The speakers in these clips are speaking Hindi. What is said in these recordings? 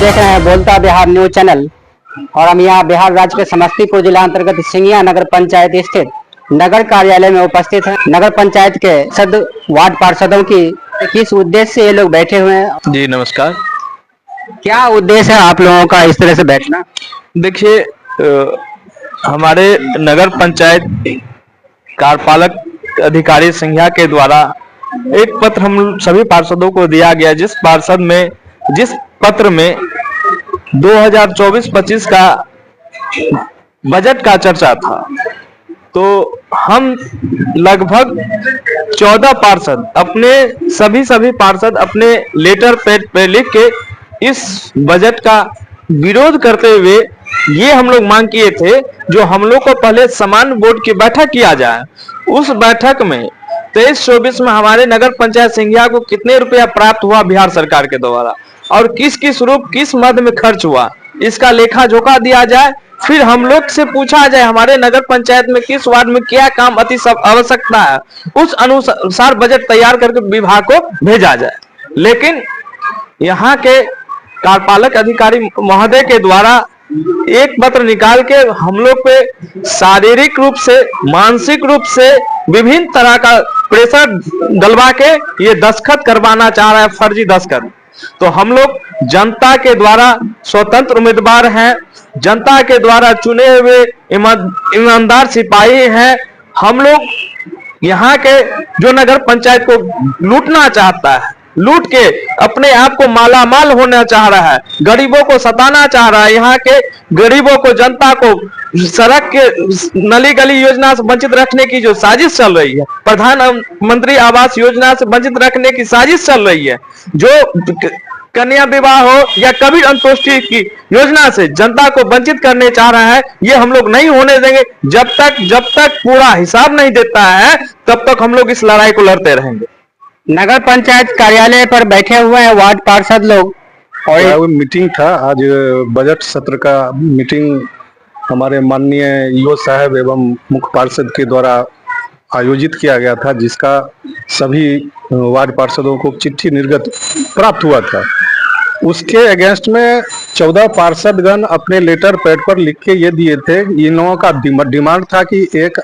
देख रहे हैं बोलता बिहार न्यूज चैनल और हम यहाँ बिहार राज्य के समस्तीपुर जिला अंतर्गत सिंगिया नगर पंचायत स्थित नगर कार्यालय में उपस्थित हैं। नगर पंचायत के वार्ड पार्षदों की किस उद्देश्य से ये लोग बैठे हुए हैं? जी नमस्कार। क्या उद्देश्य है आप लोगों का इस तरह से बैठना? देखिए, हमारे नगर पंचायत कार्यपालक अधिकारी संज्ञा के द्वारा एक पत्र हम सभी पार्षदों को दिया गया, जिस पत्र में 2024-25 का बजट का चर्चा था। तो हम लगभग 14 पार्षद सभी पार्षद अपने लेटर पैड पे लिख के इस बजट का विरोध करते हुए ये हम लोग मांग किए थे, जो हम लोग को पहले सामान्य बोर्ड की बैठक किया जाए। उस बैठक में 23-24 में हमारे नगर पंचायत सिंघिया को कितने रुपया प्राप्त हुआ बिहार सरकार के द्वारा और किस रूप किस मद में खर्च हुआ, इसका लेखा जोखा दिया जाए। फिर हम लोग से पूछा जाए हमारे नगर पंचायत में किस वार्ड में क्या काम अति आवश्यकता है, उस अनुसार बजट तैयार करके विभाग को भेजा जाए। लेकिन यहाँ के कार्यपालक अधिकारी महोदय के द्वारा एक पत्र निकाल के हम लोग पे शारीरिक रूप से, मानसिक रूप से विभिन्न तरह का प्रेशर डलवा के ये दस्तखत करवाना चाह रहा है, फर्जी दस्तखत। तो हम लोग जनता के द्वारा स्वतंत्र उम्मीदवार हैं, जनता के द्वारा चुने हुए ईमानदार सिपाही हैं। हम लोग यहाँ के जो नगर पंचायत को लूटना चाहता है, लूट के अपने आप को मालामाल होना चाह रहा है, गरीबों को सताना चाह रहा है, यहाँ के गरीबों को, जनता को सड़क के नली गली योजना से वंचित रखने की जो साजिश चल रही है, प्रधानमंत्री आवास योजना से वंचित रखने की साजिश चल रही है, जो कन्या विवाह हो या कबीर अंतोष्टि की योजना से जनता को वंचित करने चाह रहा है, ये हम लोग नहीं होने देंगे। जब तक पूरा हिसाब नहीं देता है तब तक हम लोग इस लड़ाई को लड़ते रहेंगे। नगर पंचायत कार्यालय पर बैठे हुए हैं वार्ड पार्षद लोग और मीटिंग था आज, बजट सत्र का मीटिंग हमारे माननीय ईओ साहब एवं मुख्य पार्षद के द्वारा आयोजित किया गया था, जिसका सभी वार्ड पार्षदों को चिट्ठी निर्गत प्राप्त हुआ था। उसके अगेंस्ट में 14 पार्षदगण अपने लेटर पैड पर लिख के ये दिए थे। इन लोगों का डिमांड था कि एक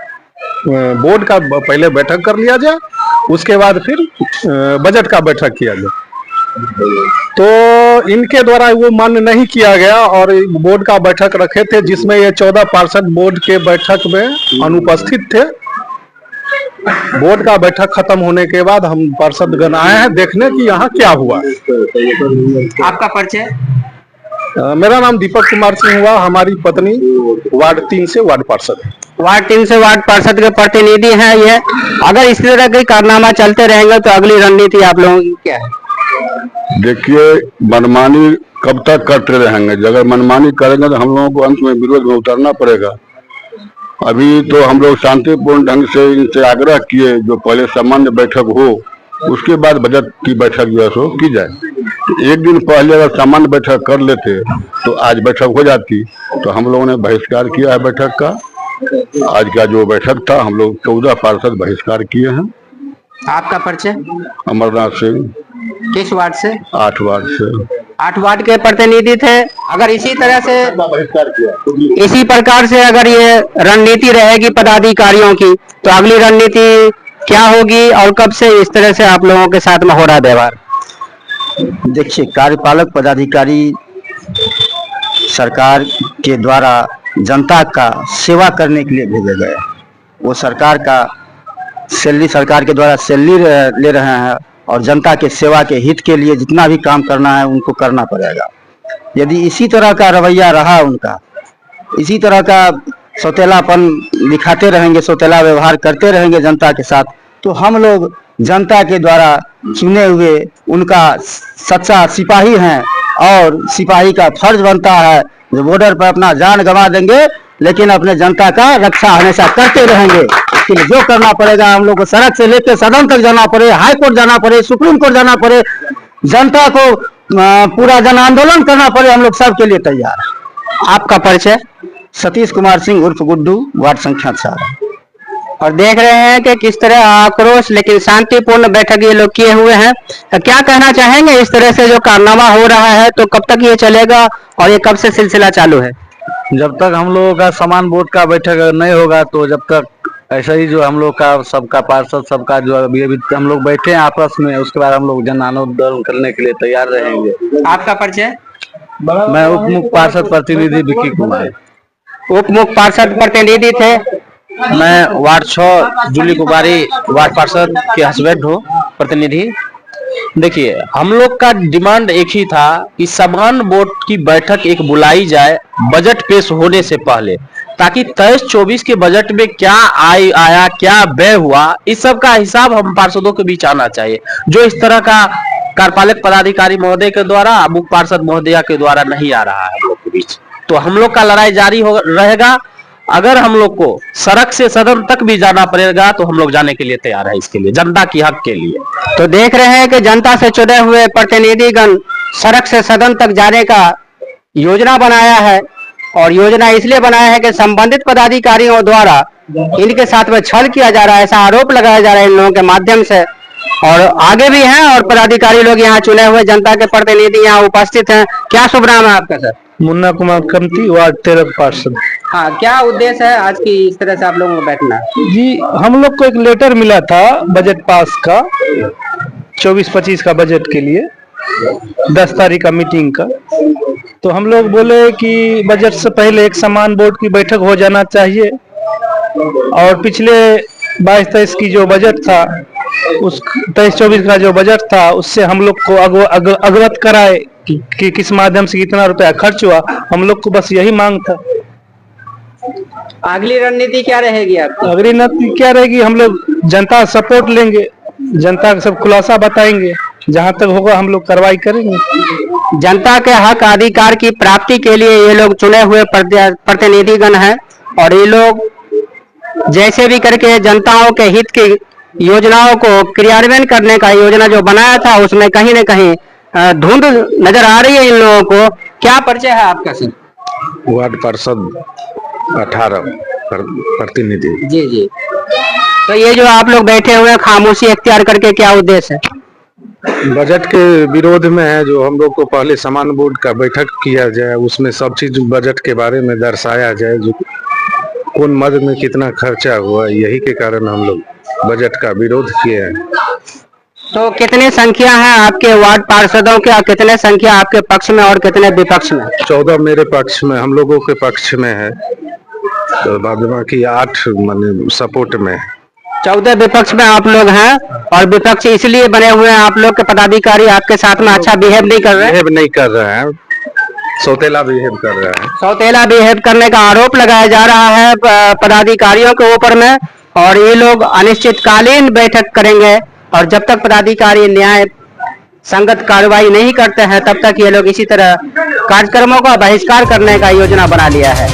बोर्ड का पहले बैठक कर लिया जाए, उसके बाद फिर बजट का बैठक किया जाए। तो इनके द्वारा वो मान्य नहीं किया गया और बोर्ड का बैठक रखे थे, जिसमें ये 14 पार्षद बोर्ड के बैठक में अनुपस्थित थे। बोर्ड का बैठक खत्म होने के बाद हम पार्षदगण आए हैं देखने कि यहाँ क्या हुआ। आपका परिचय? मेरा नाम दीपक कुमार सिंह हुआ, हमारी पत्नी वार्ड 3 से वार्ड पार्षद है। वार्ड 3 से वार्ड पार्षद के प्रतिनिधि हैं ये। अगर इस तरह के कारनामा चलते रहेंगे तो अगली रणनीति आप लोगों की क्या है? देखिए, मनमानी कब तक करते रहेंगे? अगर मनमानी करेंगे तो हम लोगों को अंत में विरोध में उतरना पड़ेगा। अभी तो हम लोग शांतिपूर्ण ढंग से इनसे आग्रह किए जो पहले सामान्य बैठक हो, उसके बाद बजट की बैठक जो है सो की जाए। तो एक दिन पहले अगर सामान्य बैठक कर लेते तो आज बैठक हो जाती। तो हम लोगों ने बहिष्कार किया है बैठक का। आज का जो बैठक था हम लोग 14 पार्षद बहिष्कार किए हैं। आपका परिचय? अमरनाथ सिंह। किस वार्ड से? 8 वार्ड से। 8 वार्ड के प्रतिनिधि थे। अगर इसी तरह से, इसी प्रकार से अगर ये रणनीति रहेगी पदाधिकारियों की तो अगली रणनीति क्या होगी और कब से इस तरह से आप लोगों के साथ में हो रहा है व्यवहार? देखिए, कार्यपालक पदाधिकारी सरकार के द्वारा जनता का सेवा करने के लिए भेजे गए। वो सरकार का सैलरी, सरकार के द्वारा सैलरी ले रहे हैं और जनता के सेवा के हित के लिए जितना भी काम करना है उनको करना पड़ेगा। यदि इसी तरह का रवैया रहा उनका, इसी तरह का सौतेलापन दिखाते रहेंगे, सौतेला व्यवहार करते रहेंगे जनता के साथ, तो हम लोग जनता के द्वारा चुने हुए उनका सच्चा सिपाही हैं और सिपाही का फर्ज बनता है जो बॉर्डर पर अपना जान गंवा देंगे लेकिन अपने जनता का रक्षा हमेशा करते रहेंगे। इसके लिए जो करना पड़ेगा, हम लोग को सड़क से लेकर सदन तक जाना पड़े, हाई कोर्ट जाना पड़े, सुप्रीम कोर्ट जाना पड़े, जनता को पूरा जन आंदोलन करना पड़े, हम लोग सबके लिए तैयार हैं। आपका परिचय? सतीश कुमार सिंह उर्फ गुड्डू, वार्ड संख्या 4। और देख रहे हैं कि किस तरह आक्रोश लेकिन शांतिपूर्ण बैठक ये लोग किए हुए हैं। तो क्या कहना चाहेंगे, इस तरह से जो कारनामा हो रहा है तो कब तक ये चलेगा और ये कब से सिलसिला चालू है? जब तक हम लोगों का समान बोर्ड का बैठक नहीं होगा तो जब तक ऐसा ही जो हम लोग का सबका पार्षद सबका जो अभी हम लोग बैठे हैं आपस में, उसके बाद हम लोग जन आंदोलन करने के लिए तैयार रहेंगे। आपका परिचय? मैं उप मुख्य पार्षद प्रतिनिधि विक्की कुमार। उप मुख्य पार्षद प्रतिनिधि थे। मैं वार्ड 6 जूली कुमारी वार्ड पार्षद के हस्बैंड हूँ, प्रतिनिधि। देखिए, हम लोग का डिमांड एक ही था कि समान बोर्ड की बैठक एक बुलाई जाए बजट पेश होने से पहले, ताकि 23-24 के बजट में क्या आया क्या व्यय हुआ, इस सब का हिसाब हम पार्षदों के बीच आना चाहिए, जो इस तरह का कार्यपालक पदाधिकारी महोदय के द्वारा मुख्य पार्षद महोदया के द्वारा नहीं आ रहा है हम लोग के बीच। तो हम लोग का लड़ाई जारी रहेगा। अगर हम लोग को सड़क से सदन तक भी जाना पड़ेगा तो हम लोग जाने के लिए तैयार है, इसके लिए, जनता की हक के लिए। तो देख रहे हैं कि जनता से चुने हुए प्रतिनिधिगण सड़क से सदन तक जाने का योजना बनाया है, और योजना इसलिए बनाया है कि संबंधित पदाधिकारियों द्वारा इनके साथ में छल किया जा रहा है, ऐसा आरोप लगाया जा रहा है इन लोगों के माध्यम से। और आगे भी हैं और पदाधिकारी लोग यहाँ चुने हुए जनता के प्रतिनिधि यहाँ उपस्थित हैं। क्या शुभ नाम है आपका सर? मुन्ना कुमार कमती, वार्ड 13 पार्षद। हाँ, क्या उद्देश्य है आज की इस तरह से आप लोगों को बैठना? जी, हम लोग को एक लेटर मिला था बजट पास का, 24-25 का बजट के लिए, 10 तारीख का मीटिंग का। तो हम लोग बोले कि बजट से पहले एक समान बोर्ड की बैठक हो जाना चाहिए, और पिछले 22-23 की जो बजट था, उस 23-24 का जो बजट था, उससे हम लोग को अवगत कराए कि किस माध्यम से कितना रुपया खर्च हुआ। हम लोग को बस यही मांग था। अगली रणनीति क्या रहेगी आपकी? अगली रणनीति क्या रहेगी, हम लोग जनता सपोर्ट लेंगे, जनता का सब खुलासा बताएंगे, जहां तक होगा हम लोग कार्रवाई करेंगे। जनता के हक अधिकार की प्राप्ति के लिए ये लोग चुने हुए प्रतिनिधिगण हैं, और ये लोग जैसे भी करके जनताओं के हित की योजनाओं को क्रियान्वयन करने का योजना जो बनाया था, उसमें कहीं न कहीं धुंध नजर आ रही है इन लोगों को। क्या परिचय है आपका सर? वार्ड पार्षद 18 प्रतिनिधि। जी जी। तो ये जो आप लोग बैठे हुए हैं खामोशी अख्तियार करके, क्या उद्देश्य है? बजट के विरोध में है, जो हम लोग को पहले समान बोर्ड का बैठक किया जाए, उसमें सब चीज बजट के बारे में दर्शाया जाए, जो कौन मद में कितना खर्चा हुआ, यही के कारण हम लोग बजट का विरोध किए हैं। तो कितनी संख्या है आपके वार्ड पार्षदों की, और कितने संख्या आपके पक्ष में और कितने विपक्ष में? 14 मेरे पक्ष में, हम लोगों के पक्ष में है, तो बाद बाकी 8 माने सपोर्ट में है। 14 विपक्ष में आप लोग हैं, और विपक्ष इसलिए बने हुए हैं आप लोग के पदाधिकारी आपके साथ में अच्छा बिहेव नहीं कर रहे हैं? बिहेव नहीं कर रहे हैं, सौतेला बिहेव कर रहे हैं। सौतेला बिहेव करने का आरोप लगाया जा रहा है पदाधिकारियों के ऊपर में, और ये लोग अनिश्चितकालीन बैठक करेंगे, और जब तक पदाधिकारी न्याय संगत कार्रवाई नहीं करते हैं तब तक ये लोग इसी तरह कार्यक्रमों का बहिष्कार करने का योजना बना लिया है।